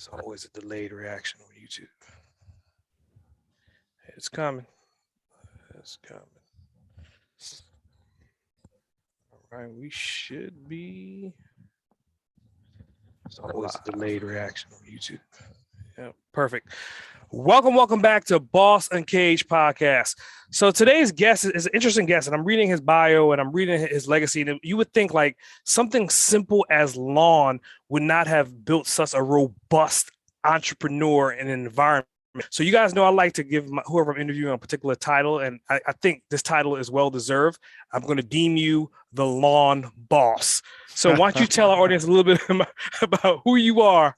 It's always a delayed reaction on YouTube. It's coming. It's coming. All right, we should be. It's always a delayed reaction on YouTube. Yeah, perfect. Welcome back to Boss Uncaged podcast. So today's guest is an interesting guest, and I'm reading his bio and I'm reading his legacy. And you would think like something simple as lawn would not have built such a robust entrepreneur and environment. So you guys know I like to give whoever I'm interviewing a particular title, and I think this title is well deserved. I'm going to deem you the lawn boss. So why don't you tell our audience a little bit about who you are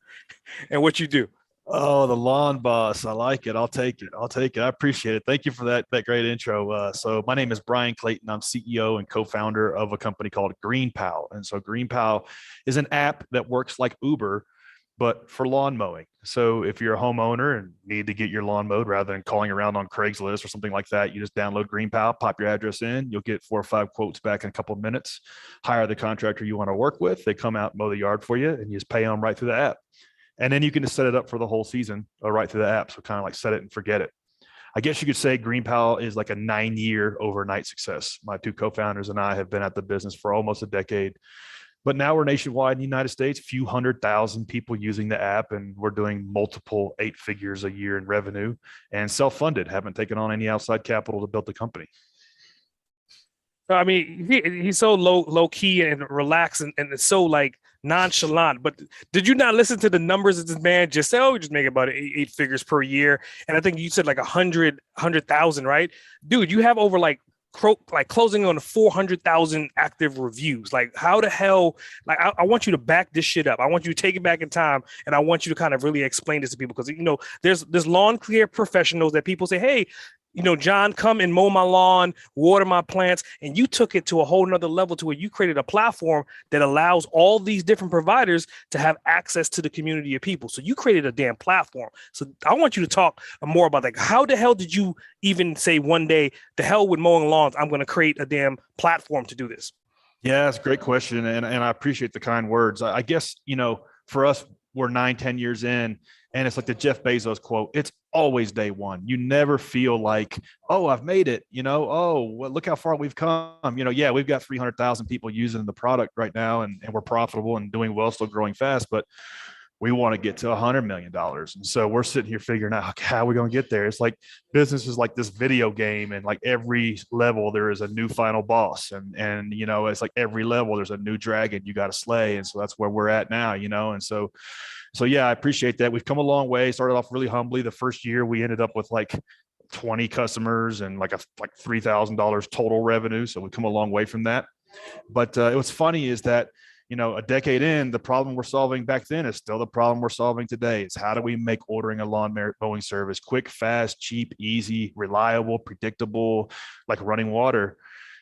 and what you do? Oh, the lawn boss. I like it. I'll take it. I appreciate it. Thank you for that great intro. So my name is Bryan Clayton. I'm CEO and co-founder of a company called GreenPal. And so GreenPal is an app that works like Uber, but for lawn mowing. So if you're a homeowner and need to get your lawn mowed rather than calling around on Craigslist or something like that, you just download GreenPal, pop your address in, you'll get 4 or 5 quotes back in a couple of minutes, hire the contractor you want to work with. They come out, mow the yard for you, and you just pay them right through the app. And then you can just set it up for the whole season right through the app. So kind of like set it and forget it. I guess you could say GreenPal is like a 9-year overnight success. My 2 co-founders and I have been at the business for almost a decade. But now we're nationwide in the United States, a few 100,000 people using the app, and we're doing multiple 8 figures a year in revenue and self-funded, haven't taken on any outside capital to build the company. I mean, he's so low key and relaxed and it's so like nonchalant. But did you not listen to the numbers of this man just say, we just make about 8 figures per year? And I think you said like 100,000, right? Dude, you have over like closing on 400,000 active reviews. Like how the hell, like I want you to back this shit up. I want you to take it back in time. And I want you to kind of really explain this to people because, there's lawn care professionals that people say, hey, John, come and mow my lawn, water my plants. And you took it to a whole nother level to where you created a platform that allows all these different providers to have access to the community of people. So you created a damn platform. So I want you to talk more about like, how the hell did you even say one day, the hell with mowing lawns, I'm going to create a damn platform to do this? Yeah, that's a great question. And I appreciate the kind words. I guess, for us, we're 9-10 years in, and it's like the Jeff Bezos quote, it's always day one. You never feel like, oh, I've made it, well, look how far we've come. Yeah, we've got 300,000 people using the product right now, and we're profitable and doing well, still growing fast, but we want to get to $100 million. And so we're sitting here figuring out, okay, how are we going to get there? It's like business is like this video game, and like every level there is a new final boss, and it's like every level there's a new dragon you got to slay. And so that's where we're at now, and so yeah, I appreciate that. We've come a long way. Started off really humbly. The first year we ended up with like 20 customers and like $3,000 total revenue. So we've come a long way from that. But what's funny is that, a decade in, the problem we're solving back then is still the problem we're solving today. It's how do we make ordering a lawn mowing service quick, fast, cheap, easy, reliable, predictable, like running water.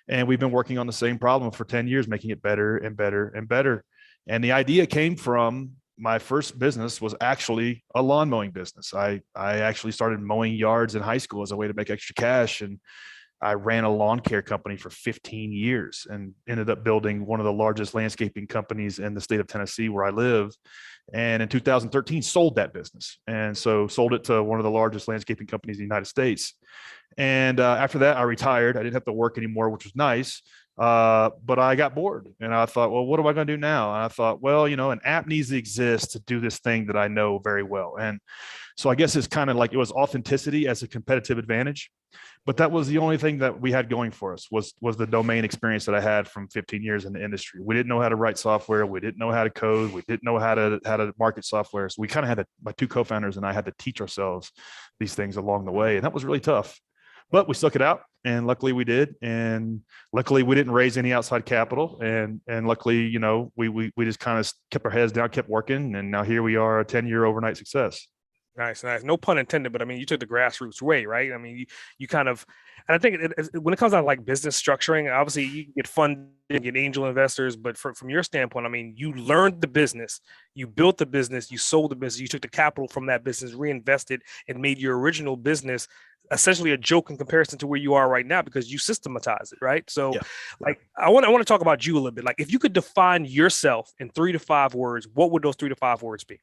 And we've been working on the same problem for 10 years, making it better and better and better. And the idea came from my first business was actually a lawn mowing business. I actually started mowing yards in high school as a way to make extra cash. And I ran a lawn care company for 15 years and ended up building one of the largest landscaping companies in the state of Tennessee where I live. And in 2013, sold that business. And so sold it to one of the largest landscaping companies in the United States. And after that, I retired. I didn't have to work anymore, which was nice. But I got bored and I thought, well, what am I going to do now? And I thought, well, an app needs to exist to do this thing that I know very well. And so I guess it's kind of like it was authenticity as a competitive advantage. But that was the only thing that we had going for us was the domain experience that I had from 15 years in the industry. We didn't know how to write software. We didn't know how to code. We didn't know how to market software. So we kind of had my 2 co-founders and I had to teach ourselves these things along the way. And that was really tough. But we stuck it out, and luckily we did. And luckily we didn't raise any outside capital. And luckily, we just kind of kept our heads down, kept working. And now here we are, a 10-year overnight success. Nice. No pun intended, but I mean, you took the grassroots way, right? I mean, you kind of, and I think when it comes down to like business structuring, obviously you get funding, get angel investors, but from your standpoint, I mean, you learned the business, you built the business, you sold the business, you took the capital from that business, reinvested, and made your original business essentially a joke in comparison to where you are right now because you systematize it, right? So, yeah. Like, I want to talk about you a little bit. Like, if you could define yourself in 3 to 5 words, what would those 3 to 5 words be?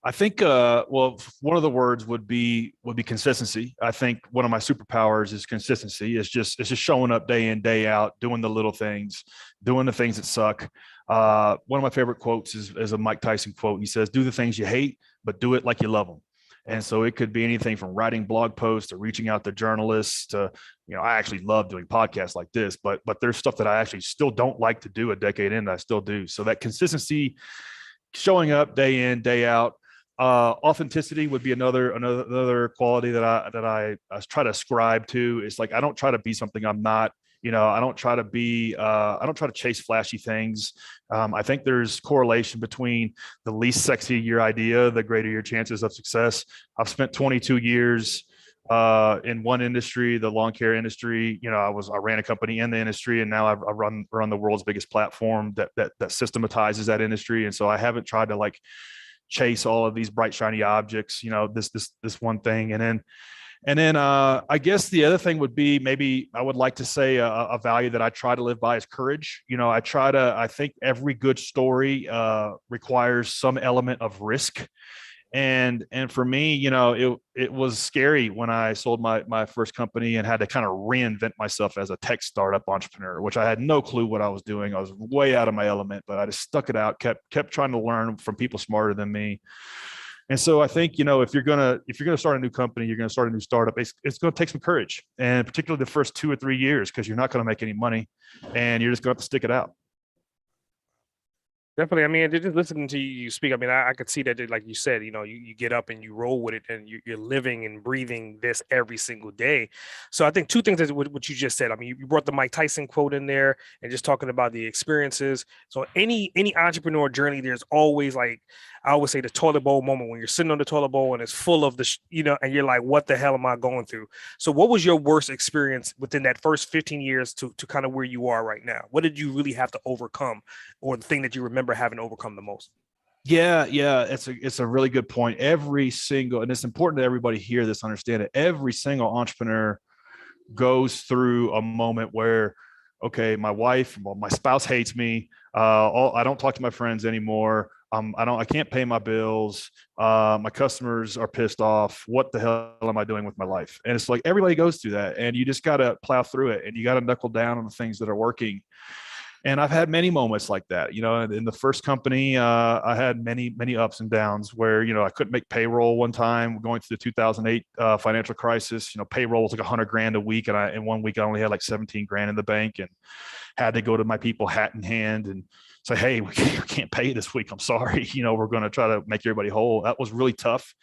I think, well, one of the words would be consistency. I think one of my superpowers is consistency. It's just showing up day in, day out, doing the little things, doing the things that suck. One of my favorite quotes is a Mike Tyson quote. He says, "Do the things you hate, but do it like you love them." And so it could be anything from writing blog posts to reaching out to journalists to, I actually love doing podcasts like this, but there's stuff that I actually still don't like to do a decade in that I still do. So that consistency, showing up day in, day out. Authenticity would be another quality that I try to ascribe to. It's like I don't try to be something I'm not. I don't try to be. I don't try to chase flashy things. I think there's correlation between the least sexy your idea, the greater your chances of success. I've spent 22 years in one industry, the lawn care industry. I ran a company in the industry, and now I run the world's biggest platform that systematizes that industry. And so I haven't tried to like chase all of these bright shiny objects, this one thing. And then I guess the other thing would be, maybe I would like to say a value that I try to live by is courage. I think every good story requires some element of risk. And for me, it was scary when I sold my first company and had to kind of reinvent myself as a tech startup entrepreneur, which I had no clue what I was doing. I was way out of my element, but I just stuck it out, kept trying to learn from people smarter than me. And so I think, if you're gonna start a new company, you're gonna start a new startup, it's gonna take some courage, and particularly the first 2 or 3 years, because you're not gonna make any money, and you're just gonna have to stick it out. Definitely. I mean, just listening to you speak, I mean, I could see that, like you said, you get up and you roll with it, and you're living and breathing this every single day. So I think two things is what you just said. I mean, you brought the Mike Tyson quote in there, and just talking about the experiences. So any entrepreneur journey, there's always, like, I always say, the toilet bowl moment when you're sitting on the toilet bowl and it's full of and you're like, what the hell am I going through? So what was your worst experience within that first 15 years to kind of where you are right now? What did you really have to overcome, or the thing that you remember having overcome the most? Yeah, it's a really good point. And it's important that everybody hear this, understand it. Every single entrepreneur goes through a moment where, okay, my spouse hates me. I don't talk to my friends anymore. I can't pay my bills. My customers are pissed off. What the hell am I doing with my life? And it's like everybody goes through that, and you just got to plow through it, and you got to knuckle down on the things that are working. And I've had many moments like that. In the first company, I had many ups and downs where, I couldn't make payroll one time going through the 2008 financial crisis. Payroll was like $100,000 a week. And in 1 week, I only had like 17 grand in the bank, and had to go to my people hat in hand and say, "Hey, we can't pay you this week. I'm sorry. We're going to try to make everybody whole." That was really tough.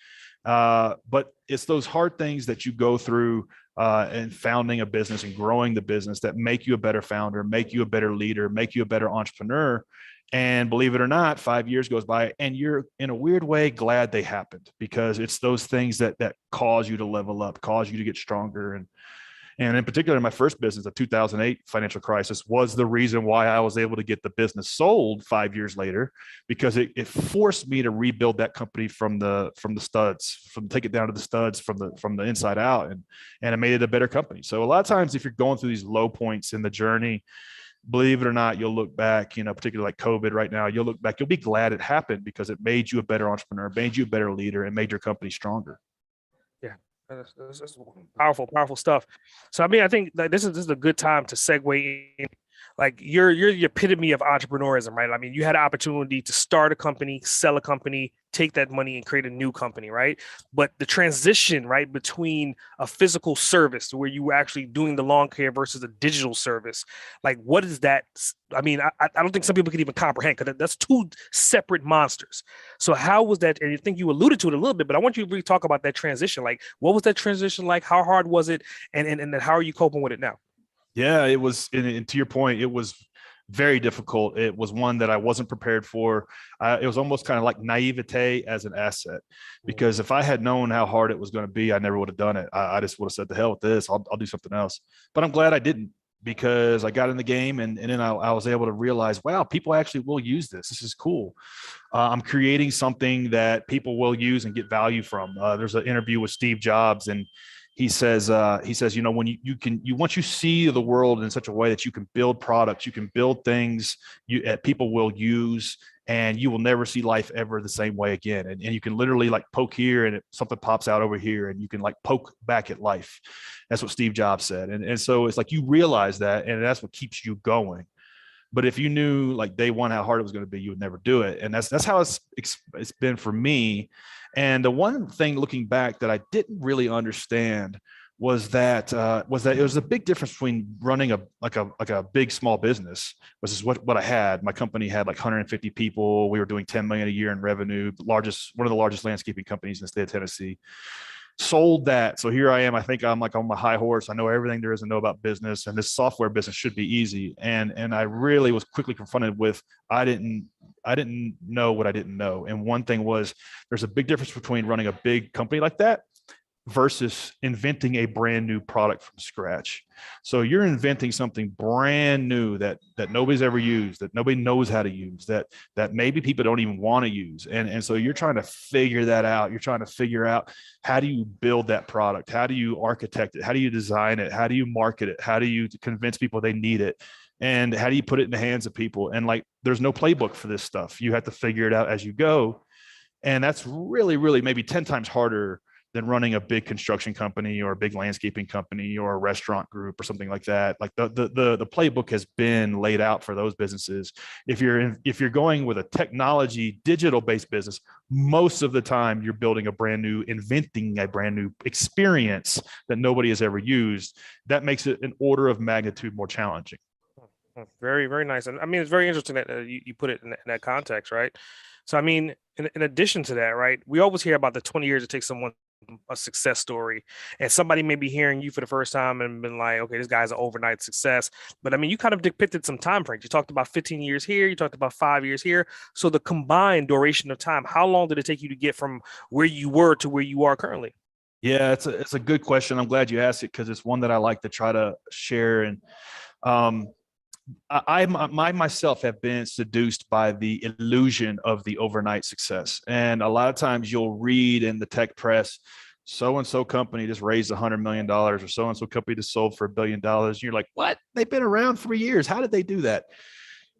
But it's those hard things that you go through and founding a business and growing the business that make you a better founder, make you a better leader, make you a better entrepreneur. And believe it or not, 5 years goes by, and you're, in a weird way, glad they happened, because it's those things that cause you to level up, cause you to get stronger. And in particular, in my first business, the 2008 financial crisis was the reason why I was able to get the business sold 5 years later, because it forced me to rebuild that company from the studs, take it down to the studs from the inside out, and it made it a better company. So a lot of times, if you're going through these low points in the journey, believe it or not, you'll look back, particularly like COVID right now, you'll look back, you'll be glad it happened, because it made you a better entrepreneur, made you a better leader, and made your company stronger. Yeah. That's powerful stuff. So I mean, I think that this is a good time to segue in. Like, you're the epitome of entrepreneurism, right? I mean, you had an opportunity to start a company, sell a company, take that money and create a new company, right? But the transition, right, between a physical service where you were actually doing the lawn care versus a digital service, like, what is that? I mean, I don't think some people can even comprehend, because that's two separate monsters. So how was that? And I think you alluded to it a little bit, but I want you to really talk about that transition. Like, what was that transition like? How hard was it? And then how are you coping with it now? Yeah, it was, and to your point, it was very difficult. It was one that I wasn't prepared for. It was almost kind of like naivete as an asset, because if I had known how hard it was going to be, I never would have done it. I just would have said, "The hell with this. I'll do something else." But I'm glad I didn't, because I got in the game, and then I was able to realize, wow, people actually will use this. This is cool. I'm creating something that people will use and get value from. There's an interview with Steve Jobs, and he says, when once you see the world in such a way that you can build products, you can build things that people will use and you will never see life ever the same way again. And you can literally like poke here and something pops out over here, and you can like poke back at life. That's what Steve Jobs said. And so it's like you realize that, and that's what keeps you going. But if you knew like day one how hard it was going to be, you would never do it. And that's how it's been for me. And the one thing looking back that I didn't really understand was that it was a big difference between running a big small business, which is what I had. My company had like 150 people. We were doing 10 million a year in revenue, one of the largest landscaping companies in the state of Tennessee. Sold that. So here I am. I think I'm like on my high horse. I know everything there is to know about business, and this software business should be easy. And I really was quickly confronted with I didn't know what I didn't know. And one thing was there's a big difference between running a big company like that versus inventing a brand new product from scratch. So you're inventing something brand new that nobody's ever used, that nobody knows how to use, that maybe people don't even want to use. And so you're trying to figure that out. You're trying to figure out, how do you build that product? How do you architect it? How do you design it? How do you market it? How do you convince people they need it? And how do you put it in the hands of people? And like, there's no playbook for this stuff. You have to figure it out as you go. And that's really, really maybe 10 times harder than running a big construction company or a big landscaping company or a restaurant group or something like that. Like the playbook has been laid out for those businesses. If you're going with a technology, digital based business, most of the time you're inventing a brand new experience that nobody has ever used. That makes it an order of magnitude more challenging. Very, very nice. And I mean, it's very interesting that you put it in that context, right? So, I mean, in addition to that, right, we always hear about the 20 years it takes someone a success story, and somebody may be hearing you for the first time and been like, okay, this guy's an overnight success. But I mean, you kind of depicted some time frames. You talked about 15 years here, you talked about 5 years here. So the combined duration of time, how long did it take you to get from where you were to where you are currently? Yeah, it's a good question. I'm glad you asked it, because it's one that I like to try to share. And um, I myself have been seduced by the illusion of the overnight success. And a lot of times you'll read in the tech press, so-and-so company just raised $100 million, or so-and-so company just sold for $1 billion. And you're like, what? They've been around for years. How did they do that?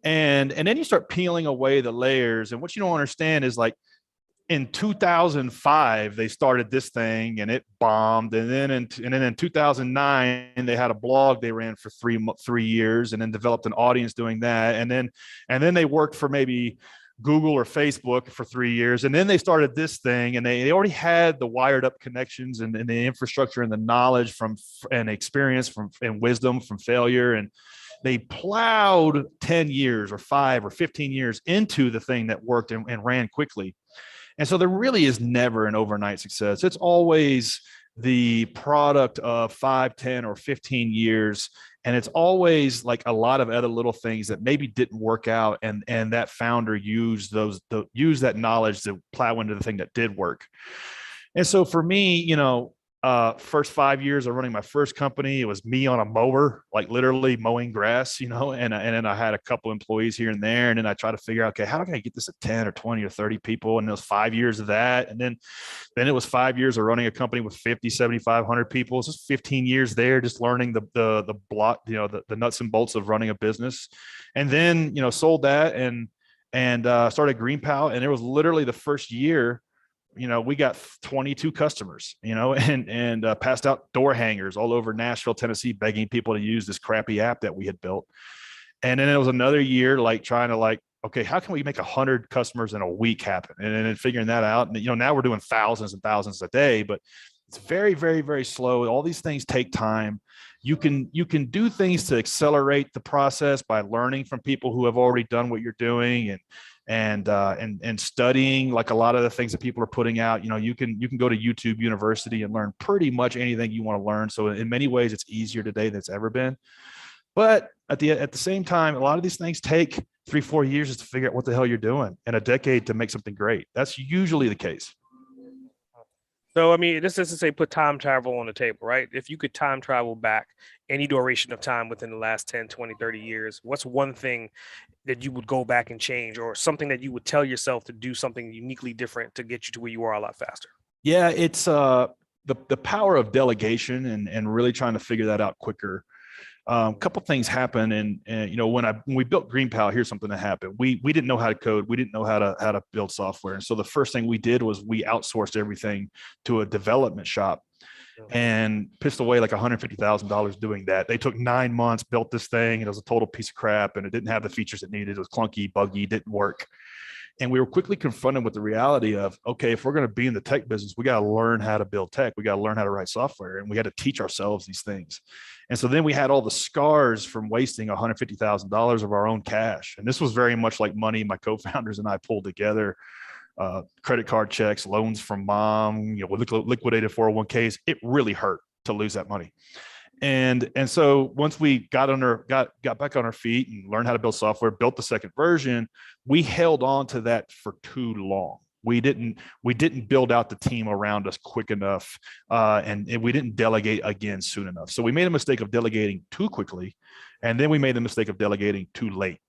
And then you start peeling away the layers. And what you don't understand is, like, in 2005 they started this thing and it bombed, and then in 2009 they had a blog they ran for 3 years, and then developed an audience doing that, and then they worked for maybe Google or Facebook for 3 years, and then they started this thing, and they already had the wired up connections and the infrastructure and the knowledge from and experience from and wisdom from failure, and they plowed 10 years or 5 or 15 years into the thing that worked and ran quickly. And so there really is never an overnight success. It's always the product of 5, 10, or 15 years. And it's always like a lot of other little things that maybe didn't work out. And that founder used that knowledge to plow into the thing that did work. And so for me, first 5 years of running my first company, it was me on a mower, like literally mowing grass, and then I had a couple employees here and there. And then I try to figure out, okay, how can I get this to 10 or 20 or 30 people? And it was 5 years of that. And then it was 5 years of running a company with 50, 7,500 people. It's just 15 years there, just learning the block, the nuts and bolts of running a business. And then, sold that and started GreenPow. And it was literally the first year, we got 22 customers, and passed out door hangers all over Nashville, Tennessee, begging people to use this crappy app that we had built. And then it was another year, like trying to okay, how can we make 100 customers in a week happen? And then figuring that out. And, now we're doing thousands and thousands a day, but it's very, very, very slow. All these things take time. You can do things to accelerate the process by learning from people who have already done what you're doing, and studying, like a lot of the things that people are putting out. You can go to YouTube University and learn pretty much anything you want to learn. So in many ways, it's easier today than it's ever been. But at the same time, a lot of these things take 3-4 years just to figure out what the hell you're doing, and a decade to make something great. That's usually the case. So, I mean, this is to say, put time travel on the table, right? If you could time travel back any duration of time within the last 10, 20, 30 years, what's one thing that you would go back and change, or something that you would tell yourself to do something uniquely different to get you to where you are a lot faster? Yeah, it's the power of delegation and really trying to figure that out quicker. Couple things happened, and you know, when we built GreenPal, here's something that happened. We didn't know how to code, we didn't know how to build software, and so the first thing we did was we outsourced everything to a development shop, and pissed away like $150,000 doing that. They took 9 months, built this thing, and it was a total piece of crap, and it didn't have the features it needed. It was clunky, buggy, didn't work. And we were quickly confronted with the reality of, okay, if we're going to be in the tech business, we got to learn how to build tech. We got to learn how to write software, and we had to teach ourselves these things. And so then we had all the scars from wasting $150,000 of our own cash. And this was very much like money my co-founders and I pulled together, credit card checks, loans from mom, you know, liquidated 401ks. It really hurt to lose that money. And so once we got back on our feet and learned how to build software, built the second version, we held on to that for too long. We didn't build out the team around us quick enough, and we didn't delegate again soon enough. So we made a mistake of delegating too quickly, and then we made the mistake of delegating too late.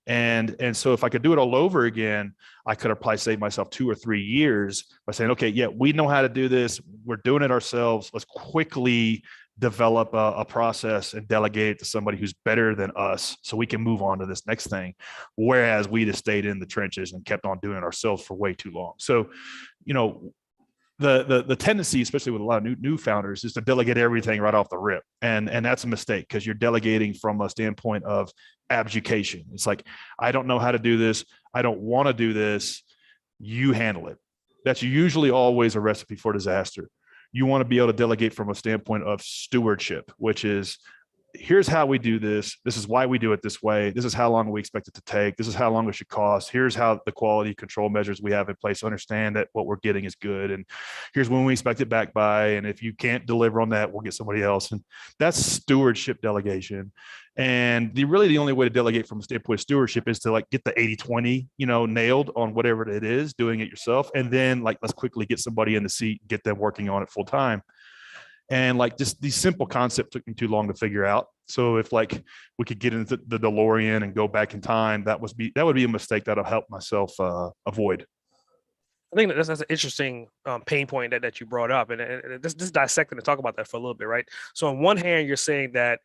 And so if I could do it all over again, I could have probably saved myself 2 or 3 years by saying, okay, yeah, we know how to do this. We're doing it ourselves. Let's quickly develop a process and delegate it to somebody who's better than us so we can move on to this next thing. Whereas we just stayed in the trenches and kept on doing it ourselves for way too long. So, you know, the tendency, especially with a lot of new founders, is to delegate everything right off the rip. And that's a mistake, because you're delegating from a standpoint of abjuration. It's like, I don't know how to do this. I don't want to do this. You handle it. That's usually always a recipe for disaster. You want to be able to delegate from a standpoint of stewardship, which is, here's how we do this. This is why we do it this way. This is how long we expect it to take. This is how long it should cost. Here's how the quality control measures we have in place to understand that what we're getting is good. And here's when we expect it back by. And if you can't deliver on that, we'll get somebody else. And that's stewardship delegation. And really the only way to delegate from a standpoint of stewardship is to like get the 80-20, you know, nailed on whatever it is, doing it yourself. And then like, let's quickly get somebody in the seat, get them working on it full time. And like, just these simple concepts took me too long to figure out. So if like we could get into the DeLorean and go back in time, that would be a mistake that I'll help myself avoid. I think that's an interesting pain point that you brought up, and just dissecting and talk about that for a little bit, right? So on one hand, you're saying that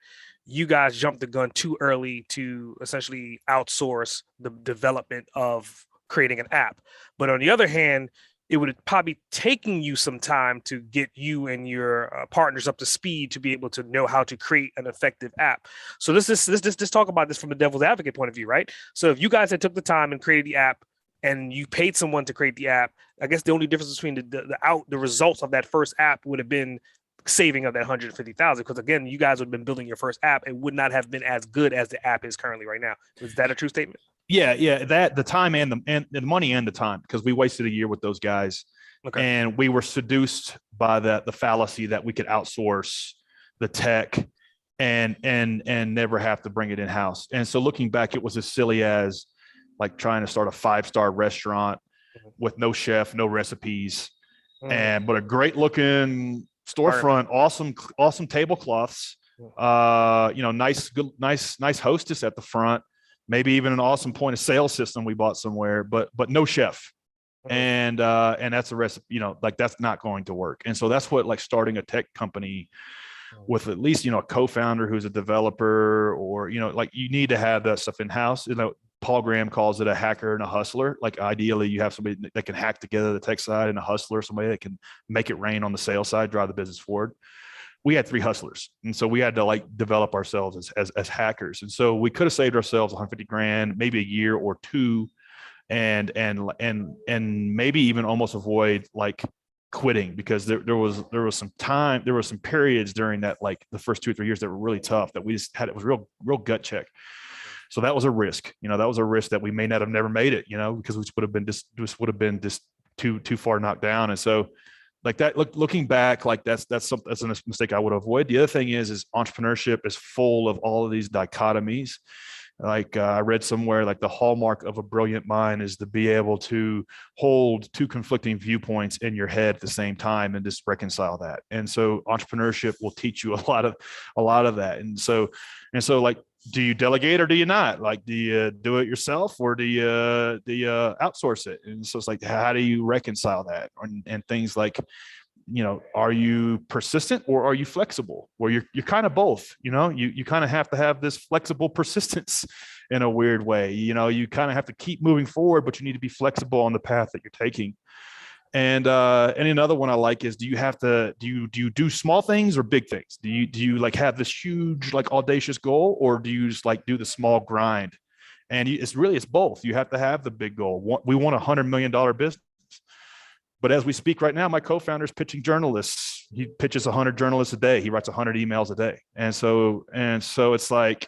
you guys jumped the gun too early to essentially outsource the development of creating an app, but on the other hand, it would probably be taking you some time to get you and your partners up to speed to be able to know how to create an effective app. So let's talk about this from the devil's advocate point of view, right? So if you guys had took the time and created the app, and you paid someone to create the app, I guess the only difference between the results of that first app would have been saving of that 150,000. Because again, you guys would have been building your first app. It would not have been as good as the app is currently right now. Is that a true statement? Yeah. That the time and the money and the time, because we wasted a year with those guys. Okay. And we were seduced by the fallacy that we could outsource the tech and never have to bring it in house. And so looking back, it was as silly as like trying to start a 5-star restaurant with no chef, no recipes, but a great looking storefront, awesome tablecloths, nice hostess at the front, maybe even an awesome point of sale system we bought somewhere, but no chef. And that's a recipe, like that's not going to work. And so that's what like starting a tech company with at least, a co-founder who's a developer, or, like you need to have that stuff in house. Paul Graham calls it a hacker and a hustler. Like ideally you have somebody that can hack together the tech side, and a hustler, somebody that can make it rain on the sales side, drive the business forward. We had 3 hustlers. And so we had to like develop ourselves as hackers. And so we could have saved ourselves 150 grand, maybe a year or 2, and maybe even almost avoid like quitting, because there was some periods during that, like the first 2 or 3 years, that were really tough, that we just had, it was real gut check. So that was a risk, that was a risk that we may not have never made it, because we would have been just too far knocked down. And so like that, looking back, like that's a mistake I would avoid. The other thing is entrepreneurship is full of all of these dichotomies. Like I read somewhere, like the hallmark of a brilliant mind is to be able to hold 2 conflicting viewpoints in your head at the same time and just reconcile that. And so entrepreneurship will teach you a lot of that. And so like, do you delegate or do you not? Like, do you do it yourself, or do you outsource it? And so it's like, how do you reconcile that? And things like, are you persistent or are you flexible? Or you're kind of both, you kind of have to have this flexible persistence in a weird way. You kind of have to keep moving forward, but you need to be flexible on the path that you're taking. And another one I like is, do you do small things or big things? Do you like have this huge, like audacious goal, or do you just like do the small grind? And it's both. You have to have the big goal. We want $100 million business. But as we speak right now, my co-founder is pitching journalists. He pitches 100 journalists a day. He writes 100 emails a day. And so it's like,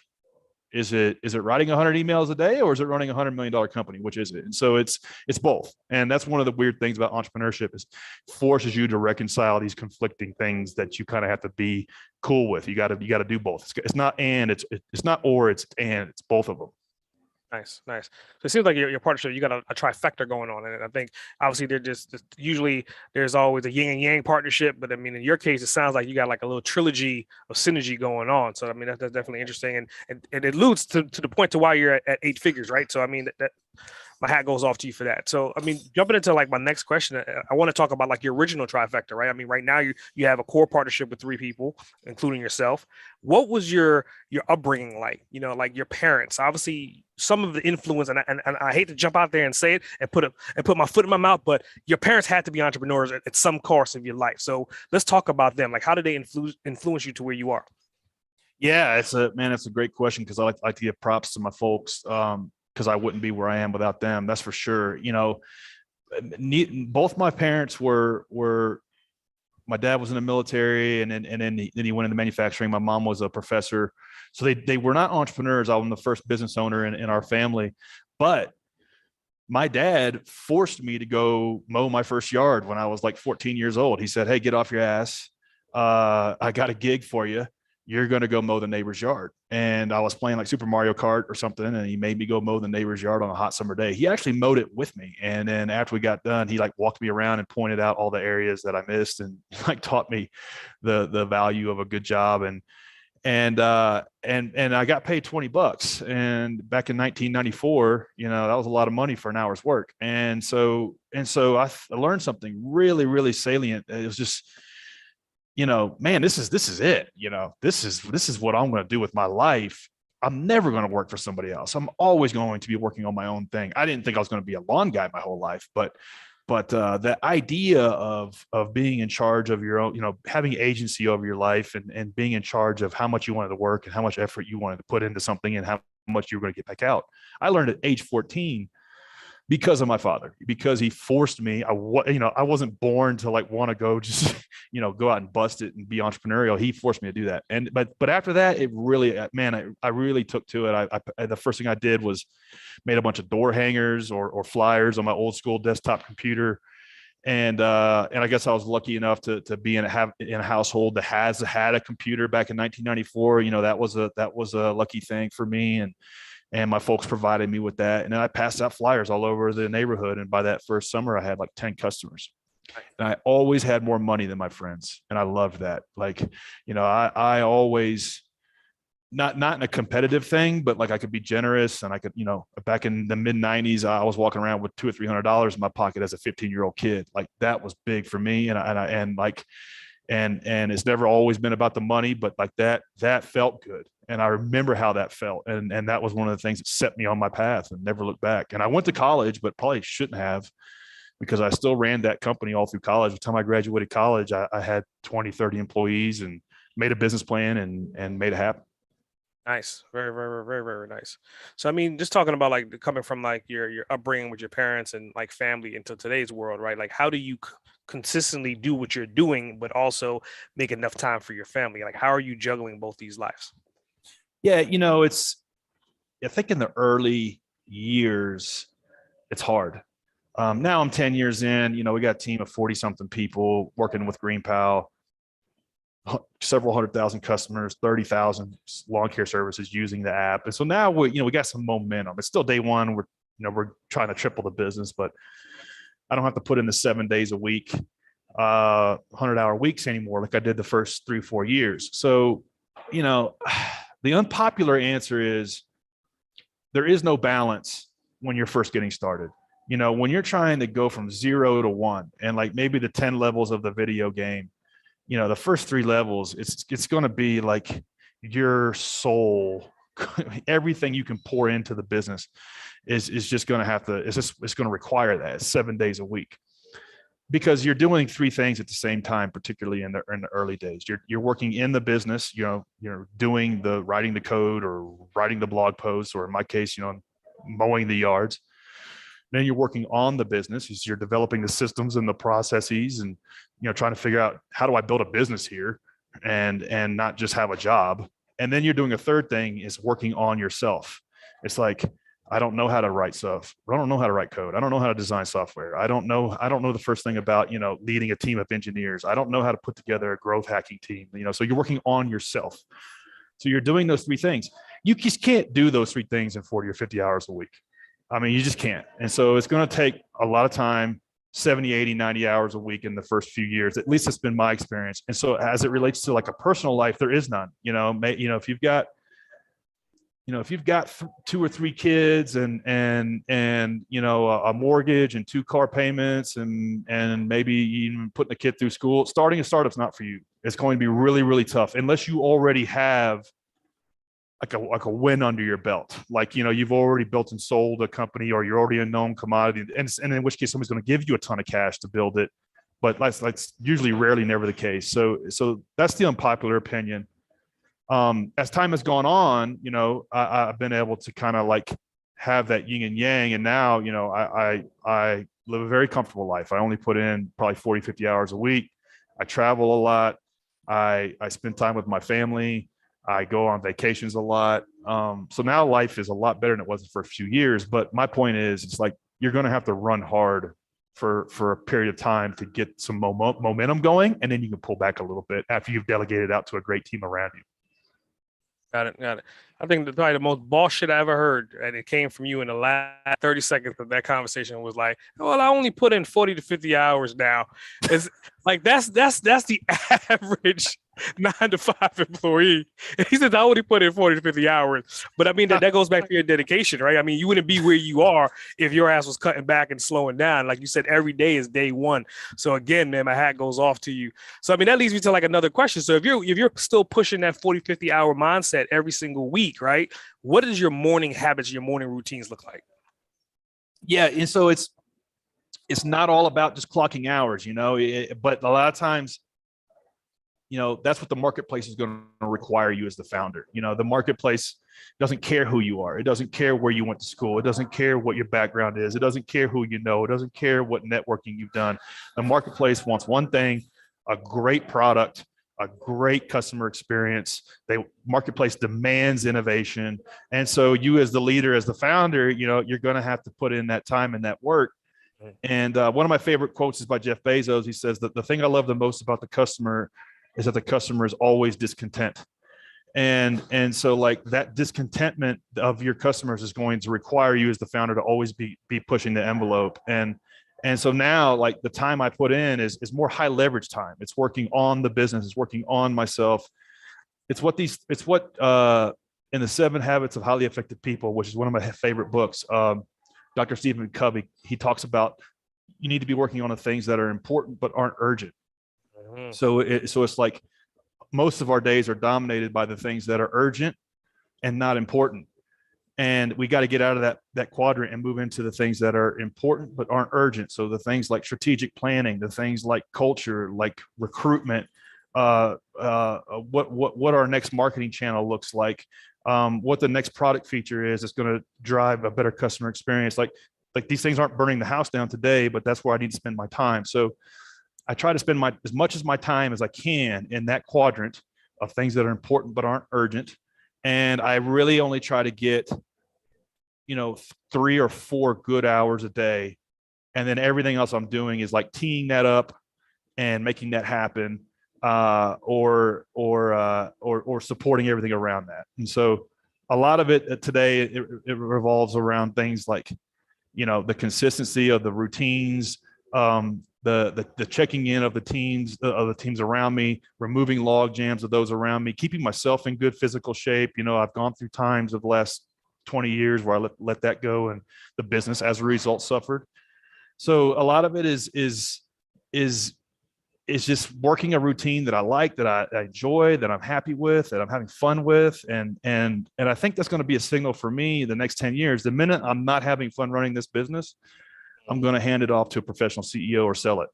is it writing 100 emails a day, or is it running $100 million company? Which is it? And so it's both. And that's one of the weird things about entrepreneurship, is forces you to reconcile these conflicting things that you kind of have to be cool with. You got to do both. It's not and, it's not or, it's and, it's both of them. Nice. So it seems like your partnership, you got a trifecta going on. And I think obviously they're just usually there's always a yin and yang partnership. But I mean, in your case, it sounds like you got like a little trilogy of synergy going on. So I mean, that's definitely interesting. And it alludes to the point to why you're at 8 figures, right? So I mean, that my hat goes off to you for that. So, I mean, jumping into like my next question, I want to talk about like your original trifecta, right? I mean, right now you have a core partnership with 3 people, including yourself. What was your upbringing like? Like your parents, obviously some of the influence, and I hate to jump out there and say it and put my foot in my mouth, but your parents had to be entrepreneurs at some course of your life. So let's talk about them. Like, how did they influence you to where you are? Yeah, it's a great question, because I like to give props to my folks. Because I wouldn't be where I am without them. That's for sure. Both my parents were. My dad was in the military, and then he went into manufacturing. My mom was a professor, so they were not entrepreneurs. I was the first business owner in our family, but my dad forced me to go mow my first yard when I was like 14 years old. He said, "Hey, get off your ass. I got a gig for you. You're going to go mow the neighbor's yard." And I was playing like Super Mario Kart or something, and he made me go mow the neighbor's yard on a hot summer day. He actually mowed it with me. And then after we got done, he like walked me around and pointed out all the areas that I missed, and like taught me the value of a good job. And I got paid $20. And back in 1994, that was a lot of money for an hour's work. And so I learned something really, really salient. It was just, man, this is it. This is what I'm going to do with my life. I'm never going to work for somebody else. I'm always going to be working on my own thing. I didn't think I was going to be a lawn guy my whole life, but the idea of being in charge of your own, having agency over your life, and being in charge of how much you wanted to work and how much effort you wanted to put into something and how much you were going to get back out. I learned at age 14 because of my father, because he forced me. I wasn't born to like want to go just, go out and bust it and be entrepreneurial. He forced me to do that. But after that, it really, man, I really took to it. The first thing I did was made a bunch of door hangers or flyers on my old school desktop computer. And I guess I was lucky enough to be in a household that has had a computer back in 1994. That was a lucky thing for me. And my folks provided me with that. And then I passed out flyers all over the neighborhood. And by that first summer, I had like 10 customers. And I always had more money than my friends. And I loved that. Like, I always, not in a competitive thing, but like I could be generous, and I could, back in the mid 90s, I was walking around with $200 or $300 in my pocket as a 15-year-old kid. Like that was big for me. And it's never always been about the money, but like that felt good. And I remember how that felt. And that was one of the things that set me on my path and never looked back. And I went to college, but probably shouldn't have, because I still ran that company all through college. By the time I graduated college, I had 20, 30 employees and made a business plan and made it happen. Nice. Very, very, very, very nice. So, I mean, just talking about like coming from like your upbringing with your parents and like family into today's world, right? Like, how do you consistently do what you're doing, but also make enough time for your family? Like, how are you juggling both these lives? Yeah. I think in the early years, it's hard. Now I'm 10 years in, we got a team of 40 something people working with GreenPal, several 100,000 customers, 30,000 lawn care services using the app. And so now we got some momentum. It's still day one. We're trying to triple the business, but I don't have to put in the 7 days a week, 100-hour weeks anymore, like I did the first 3-4 years. So, the unpopular answer is there is no balance when you're first getting started. When you're trying to go from 0 to 1 and like maybe the 10 levels of the video game, the first 3 levels, it's going to be like your soul, everything you can pour into the business is just going to have to, it's going to require that. It's 7 days a week, because you're doing 3 things at the same time, particularly in the early days. You're working in the business, you're doing writing the code or writing the blog posts, or in my case, mowing the yards. Then you're working on the business. You're developing the systems and the processes, and trying to figure out, how do I build a business here and not just have a job. And then you're doing a third thing, is working on yourself. It's like, I don't know how to write stuff. I don't know how to write code. I don't know how to design software. I don't know the first thing about, leading a team of engineers. I don't know how to put together a growth hacking team, so you're working on yourself. So you're doing those 3 things. You just can't do those 3 things in 40 or 50 hours a week. I mean, you just can't. And so it's going to take a lot of time, 70, 80, 90 hours a week in the first few years. At least it's been my experience. And so as it relates to like a personal life, there is none. If you've got 2 or 3 kids and a mortgage and 2 car payments and maybe even putting a kid through school, starting a startup's not for you. It's going to be really, really tough unless you already have like a win under your belt. Like, you've already built and sold a company, or you're already a known commodity, and in which case somebody's going to give you a ton of cash to build it. But that's usually rarely never the case. So that's the unpopular opinion. As time has gone on, I've been able to kind of like have that yin and yang. And now, I live a very comfortable life. I only put in probably 40, 50 hours a week. I travel a lot. I spend time with my family. I go on vacations a lot. So now life is a lot better than it was for a few years. But my point is, it's like, you're going to have to run hard for a period of time to get some momentum going. And then you can pull back a little bit after you've delegated out to a great team around you. Got it. I think probably the most boss shit I ever heard, and it came from you in the last 30 seconds of that conversation, was like, well, I only put in 40 to 50 hours now. It's like, that's the average 9-to-5 employee. And he says, I only put in 40 to 50 hours. But I mean, that goes back to your dedication, right? I mean, you wouldn't be where you are if your ass was cutting back and slowing down. Like you said, every day is day one. So again, man, my hat goes off to you. So I mean, that leads me to like another question. So if you're still pushing that 40, 50 hour mindset every single week, right? What does your morning habits, your morning routines look like? Yeah. And so it's not all about just clocking hours, but a lot of times, that's what the marketplace is going to require you as the founder. The marketplace doesn't care who you are. It doesn't care where you went to school. It doesn't care what your background is. It doesn't care who you know. It doesn't care what networking you've done. The marketplace wants one thing: a great product, a great customer experience. Marketplace demands innovation. And so you, as the leader, as the founder, you're going to have to put in that time and that work. And one of my favorite quotes is by Jeff Bezos. He says that the thing I love the most about the customer is that the customer is always discontent. And so like that discontentment of your customers is going to require you as the founder to always be pushing the envelope. And so now, like, the time I put in is more high leverage time. It's working on the business. It's working on myself. It's what in the 7 Habits of Highly Effective People, which is one of my favorite books, Dr. Stephen Covey, he talks about, you need to be working on the things that are important but aren't urgent. Mm-hmm. So it's like most of our days are dominated by the things that are urgent and not important. And we got to get out of that quadrant and move into the things that are important but aren't urgent. So the things like strategic planning, the things like culture, like recruitment, what our next marketing channel looks like, what the next product feature is that's going to drive a better customer experience. Like these things aren't burning the house down today, but that's where I need to spend my time. So I try to spend as much of my time as I can in that quadrant of things that are important but aren't urgent. And I really only try to get 3 or 4 good hours a day. And then everything else I'm doing is like teeing that up and making that happen, or supporting everything around that. And so a lot of it today, it revolves around things like, the consistency of the routines, the checking in of the teams around me, removing log jams of those around me, keeping myself in good physical shape. I've gone through times of the last 20 years where I let that go, and the business as a result suffered. So a lot of it is just working a routine that I like, that I enjoy, that I'm happy with, that I'm having fun with. And I think that's going to be a signal for me the next 10 years. The minute I'm not having fun running this business, I'm going to hand it off to a professional CEO or sell it.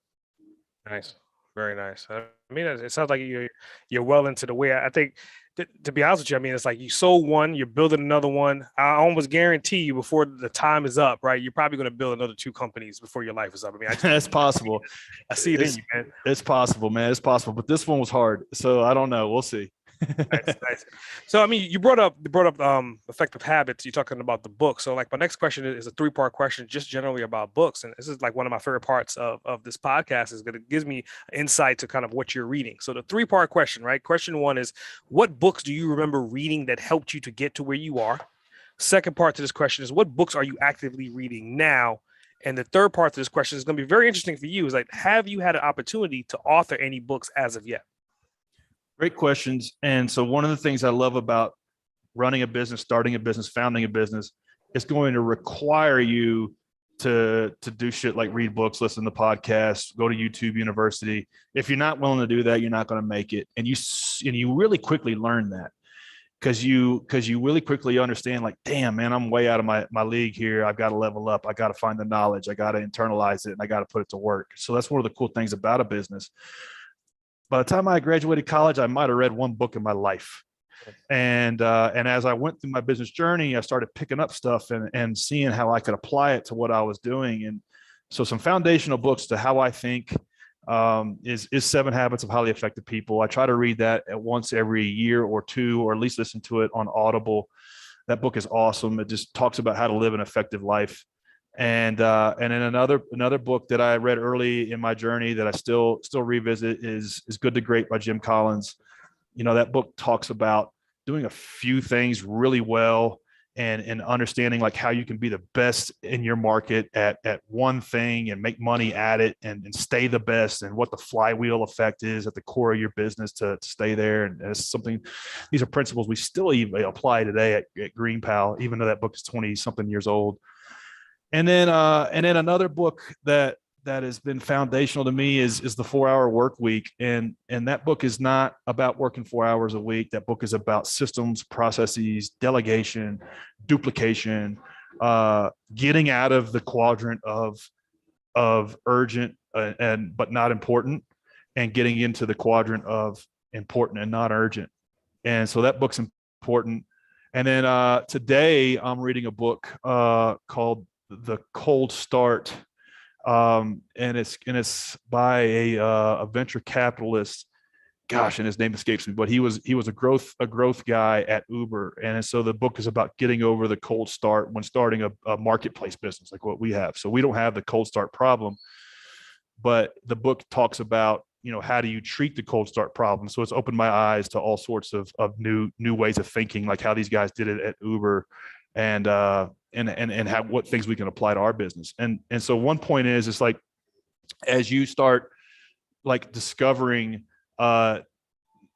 Nice. Very nice. I mean, it sounds like you're well into the way. I think, to be honest with you, I mean, it's like you sold one, you're building another one. I almost guarantee you before the time is up, right? You're probably going to build another 2 companies before your life is up. I mean, That's possible. I see it in you, man. It's possible, man. It's possible. But this one was hard. So I don't know. We'll see. Nice. So I mean, you brought up effective habits. You're talking about the book. So like my next question is a 3-part question, just generally about books. And this is like one of my favorite parts of this podcast, is that it gives me insight to kind of what you're reading. So the 3-part question, right? Question 1 is, what books do you remember reading that helped you to get to where you are? Second part to this question is, what books are you actively reading now? And the third part to this question is going to be very interesting for you, is like, have you had an opportunity to author any books as of yet? Great questions. And so one of the things I love about running a business, starting a business, founding a business, is going to require you to do shit like read books, listen to podcasts, go to YouTube University. If you're not willing to do that, you're not going to make it. And you really quickly learn that, because you really quickly understand, like, damn, man, I'm way out of my league here. I've got to level up. I got to find the knowledge. I got to internalize it, and I got to put it to work. So that's one of the cool things about a business. By the time I graduated college, I might have read 1 book in my life. And as I went through my business journey, I started picking up stuff and seeing how I could apply it to what I was doing. And so some foundational books to how I think is 7 Habits of Highly Effective People. I try to read that at once every year or 2, or at least listen to it on Audible. That book is awesome. It just talks about how to live an effective life. And then another book that I read early in my journey that I still revisit is Good to Great by Jim Collins. You know, that book talks about doing a few things really well, and understanding like how you can be the best in your market at one thing and make money at it, and stay the best, and what the flywheel effect is at the core of your business to stay there. And it's something, these are principles we still even apply today at Green Pal, even though that book is 20 something years old. And then another book that has been foundational to me is the 4-Hour Work Week. And that book is not about working 4 hours a week. That book is about systems, processes, delegation, duplication, getting out of the quadrant of urgent but not important, and getting into the quadrant of important and not urgent. And so that book's important. And then today I'm reading a book called The Cold Start, and it's by a venture capitalist. Gosh, and his name escapes me, but he was a growth guy at Uber. And so the book is about getting over the cold start when starting a marketplace business like what we have. So we don't have the cold start problem, but the book talks about, you know, how do you treat the cold start problem? So it's opened my eyes to all sorts of new ways of thinking, like how these guys did it at Uber, and how, what things we can apply to our business. And so one point is, it's like, as you start like discovering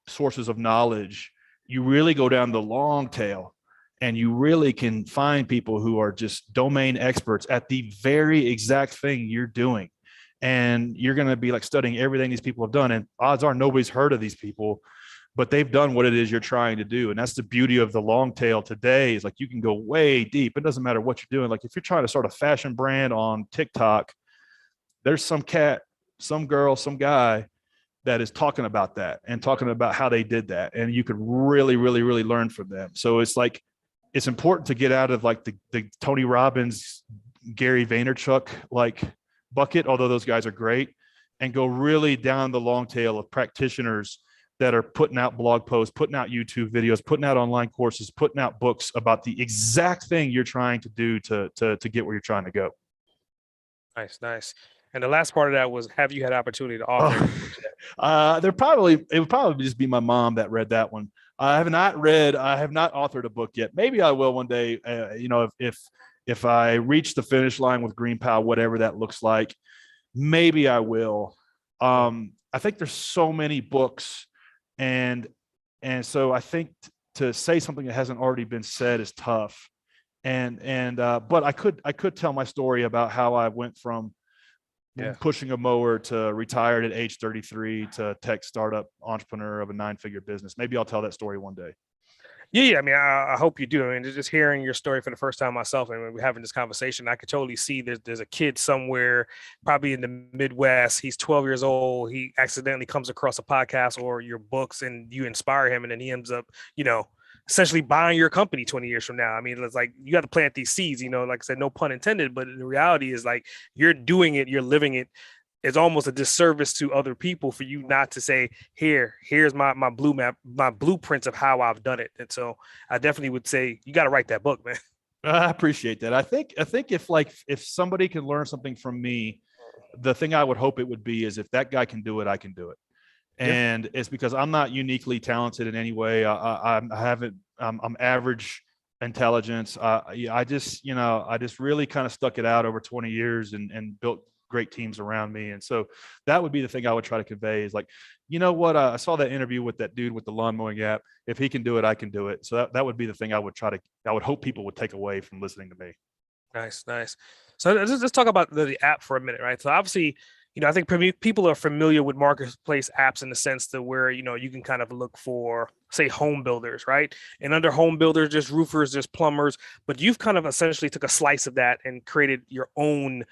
sources of knowledge, you really go down the long tail, and you really can find people who are just domain experts at the very exact thing you're doing. And you're going to be like studying everything these people have done. And odds are nobody's heard of these people, but they've done what it is you're trying to do. And that's the beauty of the long tail today, is like you can go way deep. It doesn't matter what you're doing. Like if you're trying to start a fashion brand on TikTok, there's some cat, some girl, some guy that is talking about that and talking about how they did that. And you could really, really, really learn from them. So it's like, it's important to get out of like the Tony Robbins, Gary Vaynerchuk, like bucket, although those guys are great, and go really down the long tail of practitioners that are putting out blog posts, putting out YouTube videos, putting out online courses, putting out books about the exact thing you're trying to do to get where you're trying to go. Nice. And the last part of that was, have you had opportunity to author? It would probably just be my mom that read that one. I have not authored a book yet. Maybe I will one day. If I reach the finish line with Green Pal, whatever that looks like, maybe I will. I think there's so many books, and so I think to say something that hasn't already been said is tough. But I could tell my story about how I went from Yeah. pushing a mower to retired at age 33 to tech startup entrepreneur of a 9-figure business. Maybe I'll tell that story one day. Yeah, I mean, I hope you do. I mean, just hearing your story for the first time myself, and we're having this conversation, I could totally see there's a kid somewhere, probably in the Midwest. He's 12 years old. He accidentally comes across a podcast or your books, and you inspire him, and then he ends up, essentially buying your company 20 years from now. I mean, it's like you got to plant these seeds. Like I said, no pun intended, but the reality is like you're doing it, you're living it. It's almost a disservice to other people for you not to say, here's my blue map, my blueprints of how I've done it. And so I definitely would say you got to write that book, man. I appreciate that. I think if somebody can learn something from me, the thing I would hope it would be is if that guy can do it, I can do it. Yeah. And it's because I'm not uniquely talented in any way. I haven't. I'm average intelligence. I just really kind of stuck it out over 20 years and built great teams around me. And so that would be the thing I would try to convey is like, you know what? I saw that interview with that dude with the lawn mowing app. If he can do it, I can do it. So that would be the thing I would hope people would take away from listening to me. Nice, nice. So let's talk about the app for a minute, right? So obviously, I think people are familiar with marketplace apps in the sense that where, you can kind of look for, say, home builders, right? And under home builders, there's roofers, there's plumbers, but you've kind of essentially took a slice of that and created your own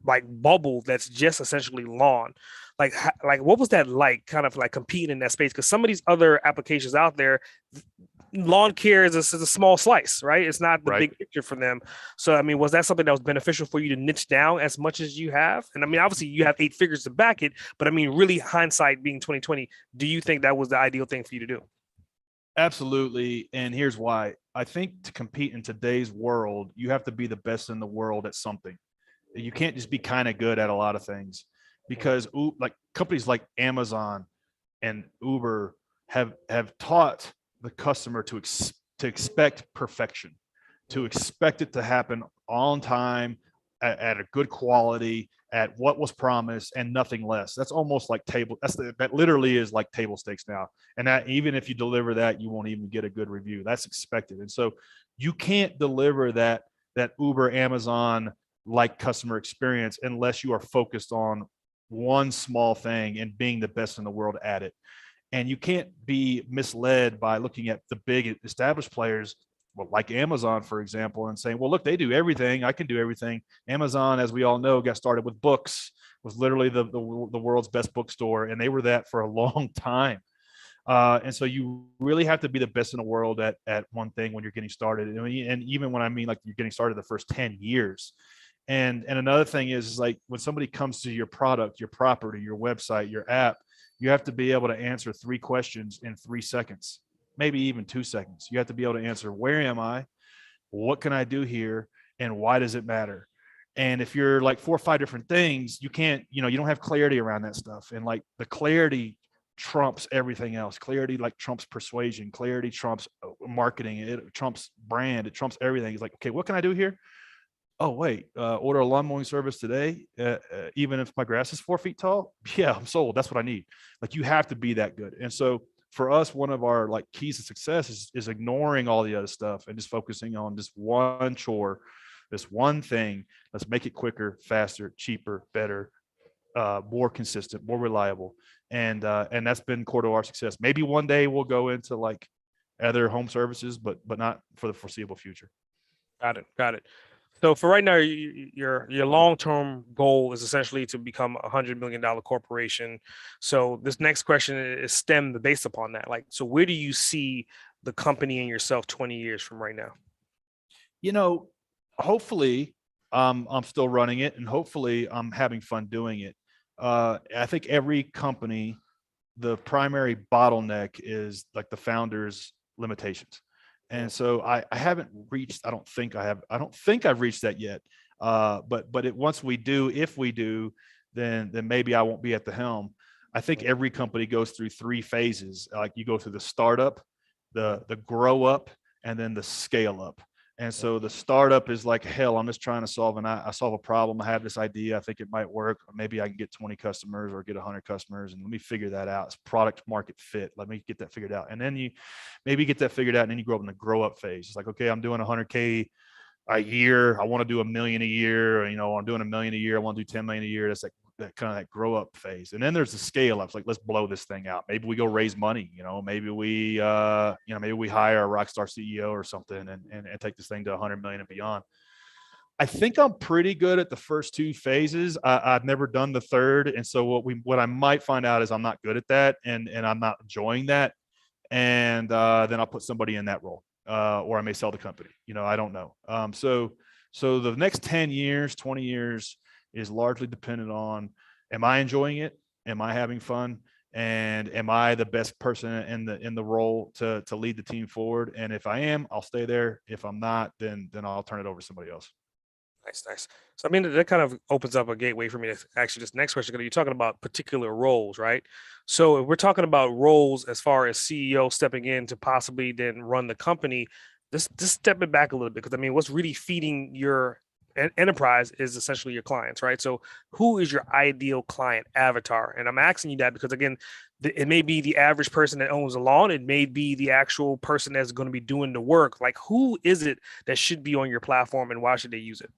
like bubble that's just essentially lawn. Like what was that like, kind of like competing in that space? Because some of these other applications out there, lawn care is a small slice, right? It's not the Right. big picture for them. So I mean, was that something that was beneficial for you to niche down as much as you have? And I mean, obviously you have 8 figures to back it, but I mean, really hindsight being 2020, do you think that was the ideal thing for you to do? Absolutely. And here's why. I think to compete in today's world, you have to be the best in the world at something. You can't just be kind of good at a lot of things because like companies like Amazon and Uber have taught the customer to expect perfection, to expect it to happen on time, at a good quality, at what was promised, and nothing less. That's almost like that literally is like table stakes now. And that even if you deliver that, you won't even get a good review. That's expected. And so you can't deliver that Uber, Amazon like customer experience unless you are focused on one small thing and being the best in the world at it. And you can't be misled by looking at the big established players, well, like Amazon, for example, and saying, well, look, they do everything. I can do everything. Amazon, as we all know, got started with books, was literally the world's best bookstore. And they were that for a long time. And so you really have to be the best in the world at one thing when you're getting started. And even when I mean like you're getting started the first 10 years. And another thing is like when somebody comes to your product, your property, your website, your app, you have to be able to answer 3 questions in 3 seconds, maybe even 2 seconds. You have to be able to answer, where am I? What can I do here? And why does it matter? And if you're like 4 or 5 different things, you can't, you don't have clarity around that stuff. And like the clarity trumps everything else. Clarity like trumps persuasion. Clarity trumps marketing. It trumps brand. It trumps everything. It's like, okay, what can I do here? Oh, wait, order a lawn mowing service today, even if my grass is 4 feet tall. Yeah, I'm sold. That's what I need. Like you have to be that good. And so for us, one of our like keys to success is ignoring all the other stuff and just focusing on this one chore, this one thing. Let's make it quicker, faster, cheaper, better, more consistent, more reliable. And that's been core to our success. Maybe one day we'll go into like other home services, but not for the foreseeable future. Got it. Got it. So for right now, your long-term goal is essentially to become $100 million corporation. So this next question is stemmed based upon that. Like, so where do you see the company and yourself 20 years from right now? Hopefully I'm still running it and hopefully I'm having fun doing it. I think every company, the primary bottleneck is like the founder's limitations. And so I haven't reached, I don't think I've reached that yet. But once we do, if we do, then maybe I won't be at the helm. I think every company goes through 3 phases. Like you go through the startup, the grow up, and then the scale up. And so the startup is like, hell, I'm just trying to solve I solve a problem. I have this idea. I think it might work. Maybe I can get 20 customers or get 100 customers, and let me figure that out. It's product market fit. Let me get that figured out. And then you maybe get that figured out, and then you grow up in the grow up phase. It's like, okay, I'm doing 100K a year. I want to do 1 million a year. Or, I'm doing 1 million a year. I want to do 10 million a year. That's like that kind of that grow up phase. And then there's the scale up. It's like, let's blow this thing out. Maybe we go raise money, maybe maybe we hire a rock star CEO or something and take this thing to 100 million and beyond. I think I'm pretty good at the first two phases. I've never done the third. And so what I might find out is I'm not good at that and I'm not enjoying that. And then I'll put somebody in that role, or I may sell the company. I don't know. So the next 10 years, 20 years is largely dependent on, am I enjoying it? Am I having fun? And am I the best person in the role to lead the team forward? And if I am, I'll stay there. If I'm not, then I'll turn it over to somebody else. Nice, nice. So I mean, that kind of opens up a gateway for me to actually this next question. 'Cause you're talking about particular roles, right? So if we're talking about roles as far as CEO stepping in to possibly then run the company, just step it back a little bit, because I mean, what's really feeding your enterprise is essentially your clients, right? So who is your ideal client avatar? And I'm asking you that because again, it may be the average person that owns a lawn. It may be the actual person that's going to be doing the work. Like, who is it that should be on your platform, and why should they use it?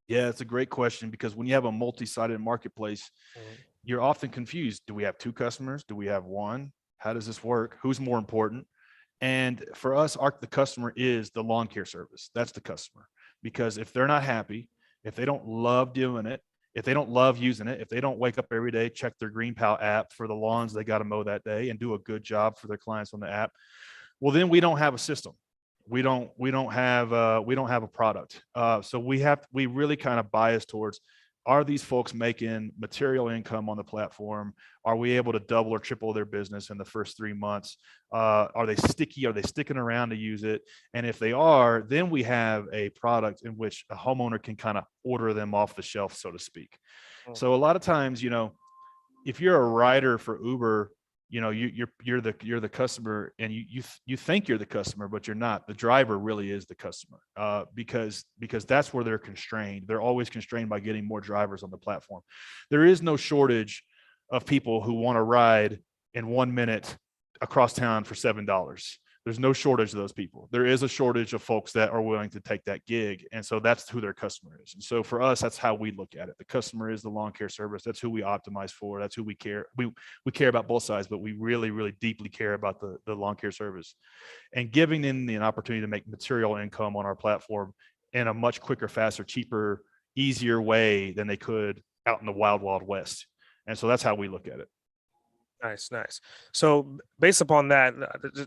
Yeah, it's a great question, because when you have a multi-sided marketplace, Mhm. you're often confused. Do we have two customers? Do we have one? How does this work? Who's more important? And for us, the customer is the lawn care service. That's the customer. Because if they're not happy, if they don't love doing it, if they don't love using it, if they don't wake up every day, check their Green Pal app for the lawns they got to mow that day and do a good job for their clients on the app, well, then we don't have a system. We don't have a product. So we really kind of bias towards, are these folks making material income on the platform? Are we able to double or triple their business in the first 3 months? Are they sticky? Are they sticking around to use it? And if they are, then we have a product in which a homeowner can kind of order them off the shelf, so to speak. Mm. So a lot of times, if you're a rider for Uber, you're the customer, and you think you're the customer, but you're not. The driver really is the customer, because that's where they're constrained. They're always constrained by getting more drivers on the platform. There is no shortage of people who want to ride in 1 minute across town for $7. There's no shortage of those people. There is a shortage of folks that are willing to take that gig. And so that's who their customer is. And so for us, that's how we look at it. The customer is the lawn care service. That's who we optimize for. That's who we care. We care about both sides, but we really, really deeply care about the lawn care service, and giving them an opportunity to make material income on our platform in a much quicker, faster, cheaper, easier way than they could out in the wild, wild west. And so that's how we look at it. Nice, nice. So based upon that,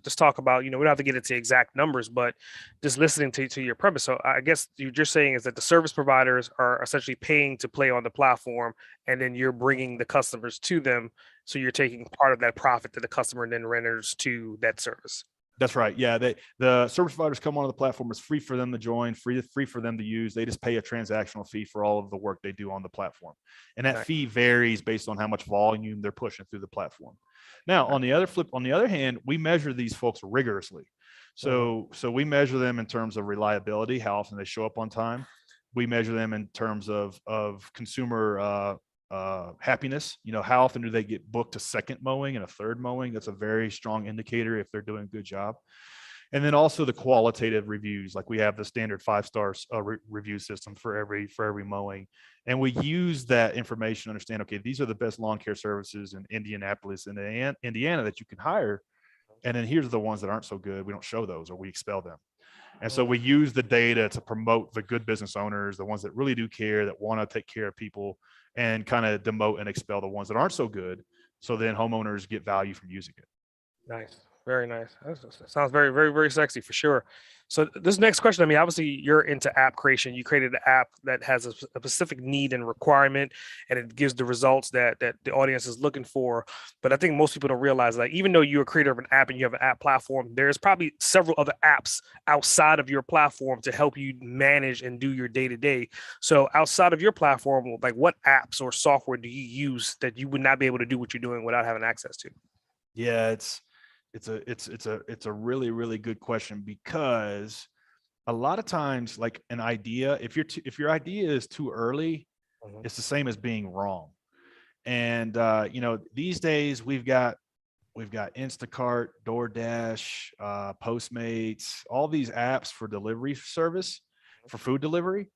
just talk about, we don't have to get into exact numbers, but just listening to your premise. So I guess you're just saying is that the service providers are essentially paying to play on the platform, and then you're bringing the customers to them. So you're taking part of that profit that the customer then renders to that service. That's right. Yeah, the service providers come onto the platform. It's free for them to join, free for them to use. They just pay a transactional fee for all of the work they do on the platform, and that Nice. fee varies based on how much volume they're pushing through the platform. Now, on the other hand, we measure these folks rigorously. Mhm. So we measure them in terms of reliability, how often they show up on time. We measure them in terms of consumer happiness. How often do they get booked a second mowing and a third mowing? That's a very strong indicator if they're doing a good job. And then also the qualitative reviews, like we have the standard 5 star review system for every mowing, and we use that information to understand, okay, these are the best lawn care services in Indianapolis and Indiana that you can hire, and then here's the ones that aren't so good. We don't show those, or we expel them. And so Mhm. we use the data to promote the good business owners, the ones that really do care, that want to take care of people, and kind of demote and expel the ones that aren't so good. So then homeowners get value from using it. Nice. Very nice. That sounds very, very, very sexy for sure. So this next question, I mean, obviously you're into app creation. You created an app that has a specific need and requirement, and it gives the results that the audience is looking for. But I think most people don't realize that even though you're a creator of an app and you have an app platform, there's probably several other apps outside of your platform to help you manage and do your day to day. So outside of your platform, like what apps or software do you use that you would not be able to do what you're doing without having access to? Yeah, it's a really, really good question, because a lot of times, like an idea, if your idea is too early, Mhm. it's the same as being wrong. And these days we've got Instacart, DoorDash, Postmates, all these apps for delivery service. for food delivery.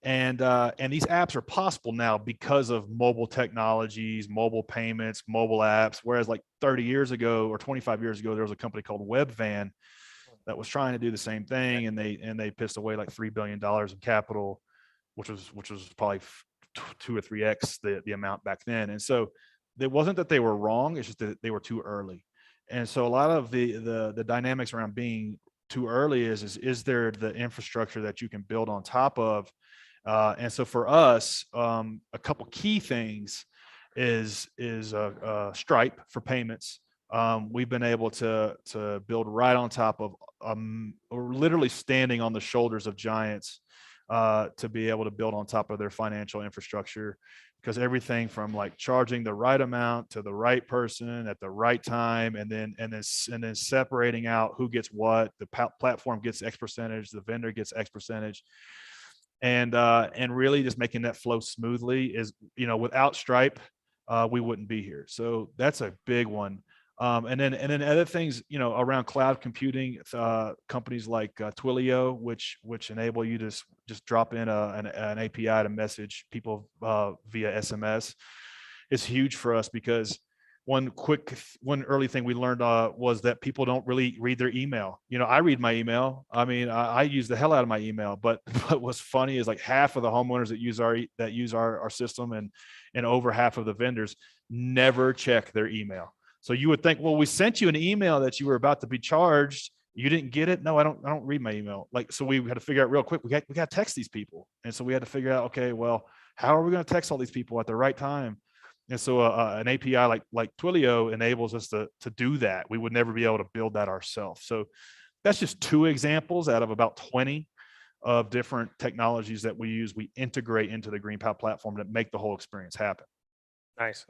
And these apps are possible now because of mobile technologies, mobile payments, mobile apps. Whereas like 30 years ago or 25 years ago, there was a company called Webvan that was trying to do the same thing, and they pissed away like $3 billion in capital, which was probably 2 or 3x the amount back then. And so it wasn't that they were wrong; it's just that they were too early. And so a lot of the dynamics around being too early is there the infrastructure that you can build on top of. And so for us, a couple key things is Stripe for payments. We've been able to build right on top of or literally standing on the shoulders of giants to be able to build on top of their financial infrastructure, because everything from like charging the right amount to the right person at the right time, and then separating out who gets what, the platform gets X percentage, the vendor gets X percentage, and really just making that flow smoothly is, without Stripe, we wouldn't be here. So that's a big one. And then other things, around cloud computing, companies like Twilio, which enable you to just drop in an API to message people via SMS, is huge for us, because one early thing we learned was that people don't really read their email. I read my email. I mean, I use the hell out of my email, but what's funny is like half of the homeowners that use our system, and over half of the vendors never check their email. So you would think, well, we sent you an email that you were about to be charged. You didn't get it? No, I don't read my email. So we had to figure out real quick, we got to text these people. And so we had to figure out, okay, well, how are we going to text all these people at the right time? And so an API like Twilio enables us to do that. We would never be able to build that ourselves. So that's just 2 examples out of about 20 of different technologies that we integrate into the GreenPow platform that make the whole experience happen. Nice.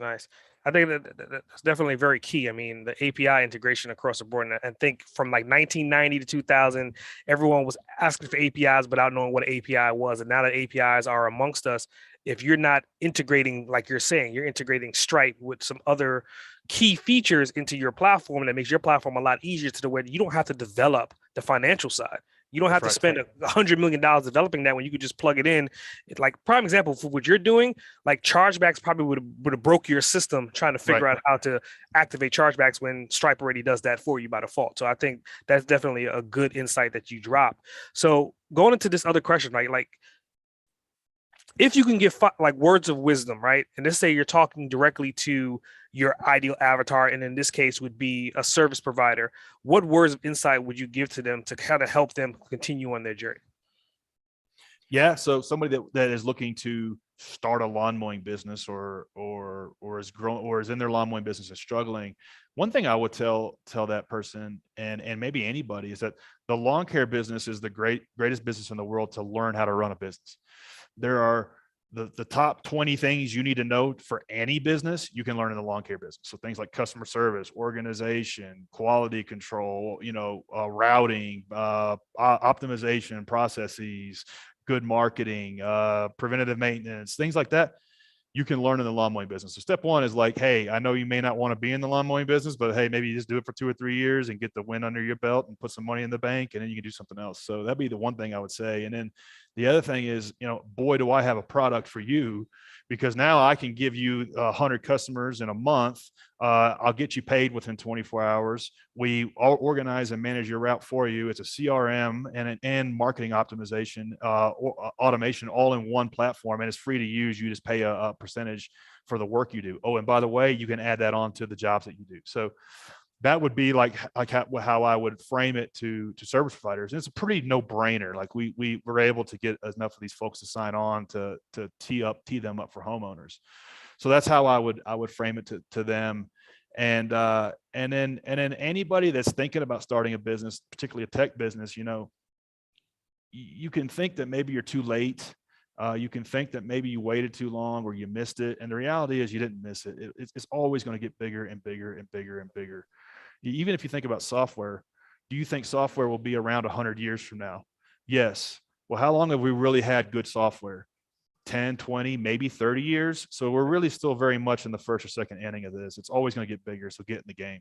I think that's definitely very key. I mean, the API integration across the board, and think from like 1990 to 2000, everyone was asking for APIs without knowing what an API was. And now that APIs are amongst us, if you're not integrating, like you're saying, you're integrating Stripe with some other key features into your platform, that makes your platform a lot easier, to the way you don't have to develop the financial side. You don't have to spend $100 million developing that when you could just plug it in. Like prime example for what you're doing, like chargebacks probably would have broke your system trying to figure out how to activate chargebacks when Stripe already does that for you by default. So I think that's definitely a good insight that you drop. So going into this other question, right? Like if you can give like words of wisdom, right? And let's say you're talking directly to your ideal avatar, and in this case would be a service provider, what words of insight would you give to them to kind of help them continue on their journey? Yeah, so somebody that is looking to start a lawn mowing business, or is in their lawn mowing business and struggling, one thing I would tell that person, and maybe anybody, is that the lawn care business is the greatest business in the world to learn how to run a business. There are the top 20 things you need to know for any business you can learn in the lawn care business. So things like customer service, organization, quality control, routing, optimization, processes, good marketing, preventative maintenance, things like that, you can learn in the lawn mowing business. So step 1 is like, hey, I know you may not want to be in the lawn mowing business, but hey, maybe you just do it for 2 or 3 years and get the wind under your belt and put some money in the bank, and then you can do something else. So that'd be the one thing I would say. And then the other thing is, boy, do I have a product for you, because now I can give you 100 customers in a month. I'll get you paid within 24 hours. We all organize and manage your route for you. It's a CRM and marketing optimization, automation, all in one platform, and it's free to use. You just pay a percentage for the work you do. Oh, and by the way, you can add that on to the jobs that you do. So that would be like how I would frame it to service providers. And it's a pretty no brainer. Like we were able to get enough of these folks to sign on to tee them up for homeowners. So that's how I would frame it to them. And then anybody that's thinking about starting a business, particularly a tech business, you can think that maybe you're too late. You can think that maybe you waited too long or you missed it. And the reality is you didn't miss it. It's always going to get bigger and bigger and bigger and bigger. Even if you think about software, do you think software will be around 100 years from now? Yes. Well, how long have we really had good software? 10, 20, maybe 30 years. So we're really still very much in the first or second inning of this. It's always going to get bigger. So get in the game.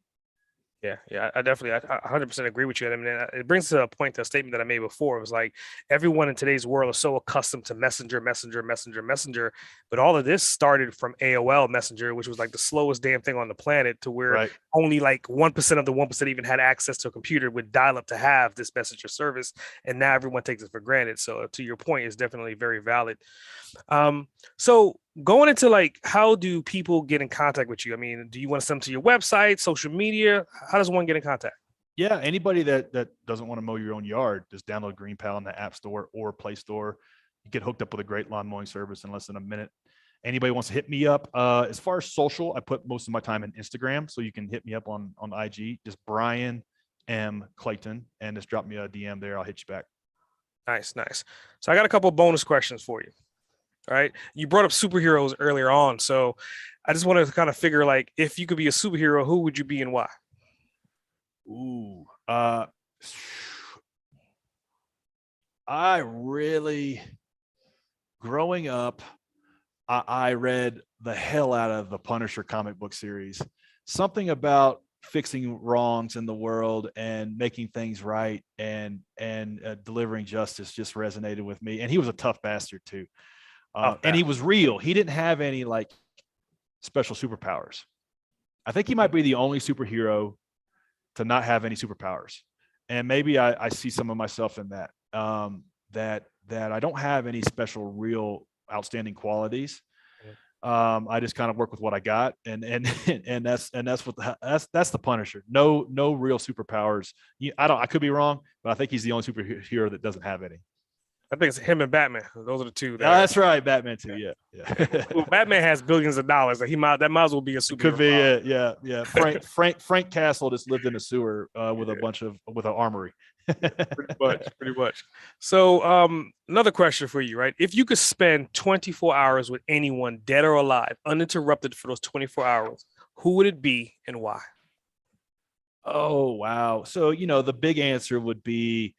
Yeah, I definitely, I 100% agree with you. I mean, it brings to a point to a statement that I made before. It was like everyone in today's world is so accustomed to messenger, but all of this started from AOL Messenger, which was like the slowest damn thing on the planet, to where Right. only like 1% of the 1% even had access to a computer with dial up to have this messenger service, and now everyone takes it for granted. So to your point, it's definitely very valid. Um, so going into like, how do people get in contact with you? I mean, do you want to send them to your website, social media? How does one get in contact? Yeah, anybody that doesn't want to mow your own yard, just download GreenPal in the App Store or Play Store. You get hooked up with a great lawn mowing service in less than a minute. Anybody wants to hit me up, as far as social, I put most of my time in Instagram, so you can hit me up on IG, just Bryan M Clayton, and just drop me a DM there. I'll hit you back. Nice, nice. So I got a couple bonus questions for you. All right. You brought up superheroes earlier on. So I just wanted to kind of figure like if you could be a superhero, who would you be and why? Ooh, I really, growing up, I read the hell out of the Punisher comic book series. Something about fixing wrongs in the world and making things right and delivering justice just resonated with me. And he was a tough bastard too, and he was real. He didn't have any like special superpowers. I think he might be the only superhero to not have any superpowers, and maybe I see some of myself in that. That I don't have any special, real, outstanding qualities. I just kind of work with what I got, and that's what that's the Punisher. No real superpowers. I could be wrong, but I think he's the only superhero that doesn't have any. I think it's him and Batman. Those are the two. Yeah, that's right, Batman too. Yeah. Well, Batman has billions of dollars. That might as well be a It could superhero. be it. Yeah. Frank Castle just lived in a sewer with with an armory. Pretty much. So, another question for you, right? If you could spend 24 hours with anyone, dead or alive, uninterrupted for those 24 hours, who would it be and why? Oh wow! So the big answer would be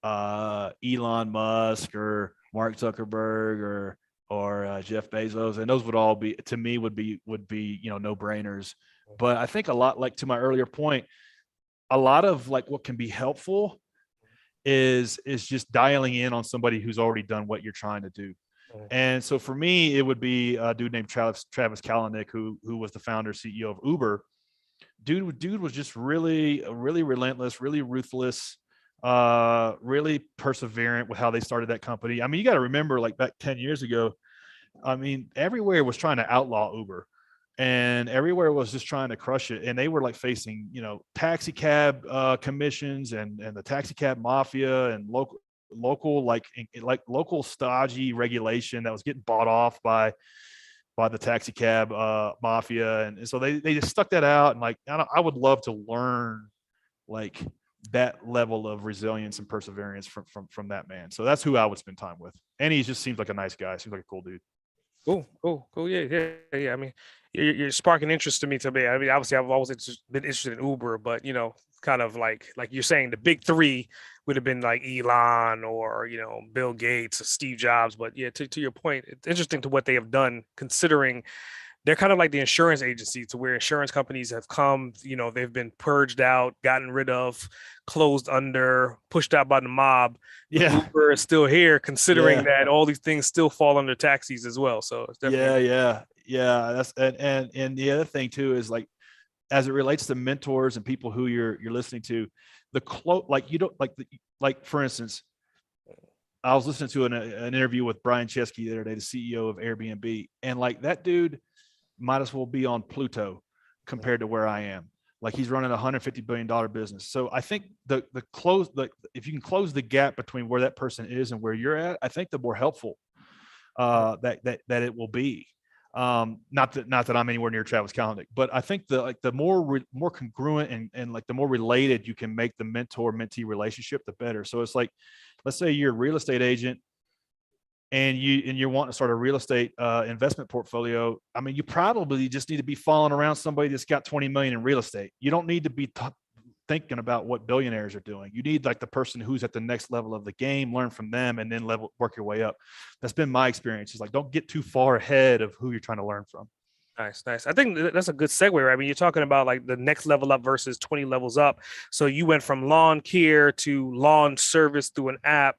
Elon Musk or Mark Zuckerberg or Jeff Bezos, and those would all be, to me, would be no brainers. But I think a lot, like to my earlier point, a lot of like what can be helpful is just dialing in on somebody who's already done what you're trying to do. And so for me, it would be a dude named Travis Kalanick, who was the founder CEO of Uber. Dude was just really relentless, really ruthless, really perseverant with how they started that company. I mean, you got to remember, like back 10 years ago, I mean, everywhere was trying to outlaw Uber, and everywhere was just trying to crush it. And they were like facing, taxi cab commissions and the taxi cab mafia and local like local stodgy regulation that was getting bought off by the taxi cab mafia. And so they just stuck that out. And like, I would love to learn like that level of resilience and perseverance from that man. So that's who I would spend time with. And he just seems like a nice guy. Seems like a cool dude. Cool. Yeah. I mean, you're sparking interest to me today. I mean, obviously, I've always been interested in Uber, but kind of like you're saying, the big three would have been like Elon or Bill Gates or Steve Jobs. But yeah, to your point, it's interesting to what they have done, considering they're kind of like the insurance agency, to where insurance companies have come, they've been purged out, gotten rid of, closed under, pushed out by the mob. Yeah. Uber is still here, considering that all these things still fall under taxis as well. So it's definitely yeah. That's and the other thing too is like, as it relates to mentors and people who you're listening to, like for instance, I was listening to an interview with Brian Chesky the other day, the CEO of Airbnb, and like that dude might as well be on Pluto compared to where I am. Like, he's running a $150 billion business. So I think if you can close the gap between where that person is and where you're at, I think the more helpful that it will be. Not that I'm anywhere near Travis Kalanick, but I think the more congruent and like the more related you can make the mentor-mentee relationship, the better. So it's like, let's say you're a real estate agent and you're wanting to start a real estate investment portfolio. I mean, you probably just need to be following around somebody that's got 20 million in real estate. You don't need to be thinking about what billionaires are doing. You need like the person who's at the next level of the game, learn from them, and then work your way up. That's been my experience. It's like, don't get too far ahead of who you're trying to learn from. Nice, nice. I think that's a good segue, right? I mean, you're talking about like the next level up versus 20 levels up. So you went from lawn care to lawn service through an app.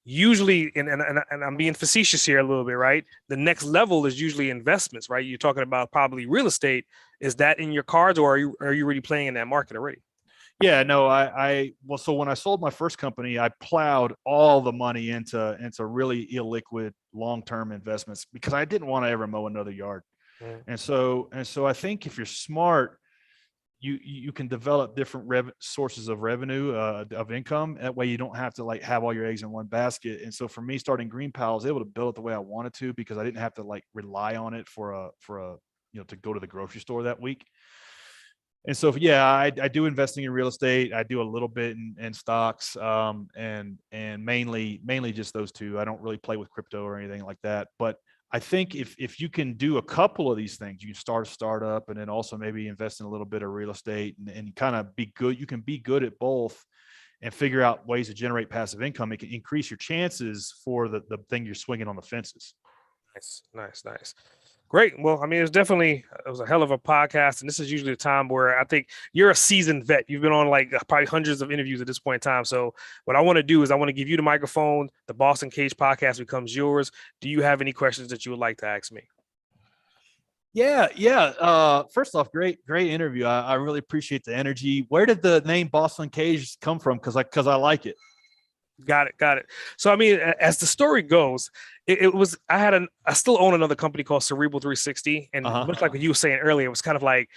Usually, and I'm being facetious here a little bit, right? The next level is usually investments, right? You're talking about probably real estate. Is that in your cards, or are you already playing in that market already? Yeah, no, well, so when I sold my first company, I plowed all the money into really illiquid long-term investments because I didn't want to ever mow another yard. Mm. And so I think if you're smart, you can develop different sources of revenue, of income. That way you don't have to like have all your eggs in one basket. And so for me, starting Green Pal, I was able to build it the way I wanted to because I didn't have to like rely on it for a to go to the grocery store that week. And so, yeah, I do investing in real estate. I do a little bit in stocks, and mainly just those two. I don't really play with crypto or anything like that. But I think if you can do a couple of these things, you can start a startup and then also maybe invest in a little bit of real estate and kind of be good. You can be good at both and figure out ways to generate passive income. It can increase your chances for the thing you're swinging on the fences. Nice, nice, nice. Great. Well, I mean, it was a hell of a podcast. And this is usually a time where I think you're a seasoned vet. You've been on like probably hundreds of interviews at this point in time. So what I want to do is I want to give you the microphone. The Boss Uncaged podcast becomes yours. Do you have any questions that you would like to ask me? Yeah, yeah. First off, great interview. I really appreciate the energy. Where did the name Boss Uncaged come from? Because I like it. Got it. Got it. So, I mean, as the story goes, it was, I still own another company called Cerebral 360. And much like what you were saying earlier, it was kind of like,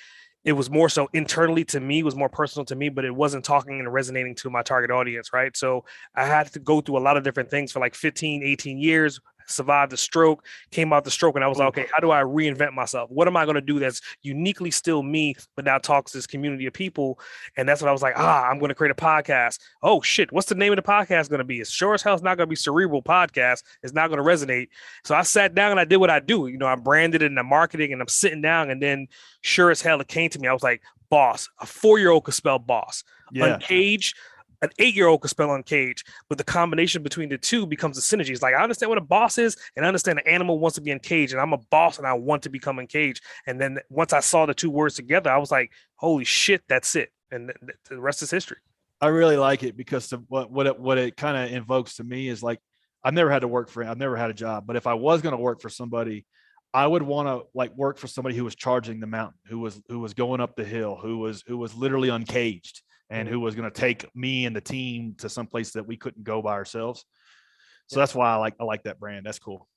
it was more so internally to me, it was more personal to me, but it wasn't talking and resonating to my target audience, right? So I had to go through a lot of different things for like 15, 18 years, survived the stroke, came out the stroke, and I was like, okay, how do I reinvent myself? What am I going to do that's uniquely still me, but now talks to this community of people? And that's what I was like, I'm going to create a podcast. Oh shit, what's the name of the podcast going to be? It's sure as hell it's not going to be Cerebral Podcast. It's not going to resonate. So I sat down and I did what I do. You know, I branded it and I'm marketing and I'm sitting down, and then sure as hell it came to me. I was like, boss. A 4-year-old could spell boss. Yeah. Uncaged. An 8-year-old could spell uncaged, but the combination between the two becomes a synergy. It's like, I understand what a boss is, and I understand an animal wants to be uncaged, and I'm a boss and I want to become uncaged. And then once I saw the two words together, I was like, holy shit, that's it. And the rest is history. I really like it because what it kind of invokes to me is like, I've never had a job, but if I was going to work for somebody, I would want to like work for somebody who was charging the mountain, who was going up the hill, who was literally uncaged, and who was going to take me and the team to some place that we couldn't go by ourselves. So that's why I like that brand. That's cool.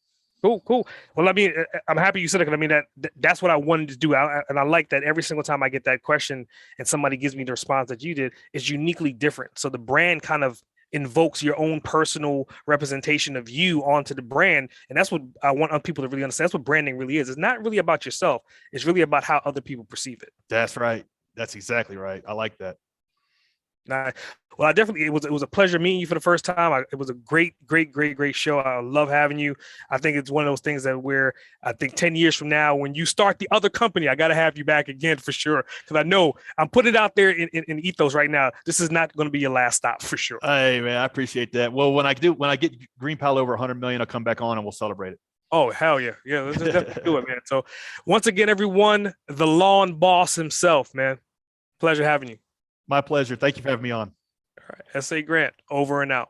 Cool. Well, I mean, I'm happy you said it, because I mean that's what I wanted to do, and I like that every single time I get that question and somebody gives me the response that you did is uniquely different. So the brand kind of invokes your own personal representation of you onto the brand, and that's what I want people to really understand. That's what branding really is. It's not really about yourself. It's really about how other people perceive it. That's right. That's exactly right. I like that. Well, it was a pleasure meeting you for the first time. It was a great show. I love having you. I think it's one of those things that I think 10 years from now, when you start the other company, I got to have you back again for sure. Because I know I'm putting it out there in ethos right now. This is not going to be your last stop for sure. Hey man, I appreciate that. Well, when I get Green Pal over 100 million, I'll come back on and we'll celebrate it. Oh, hell yeah. Yeah, let's definitely do it, man. So once again, everyone, the lawn boss himself, man. Pleasure having you. My pleasure. Thank you for having me on. All right. S.A. Grant, over and out.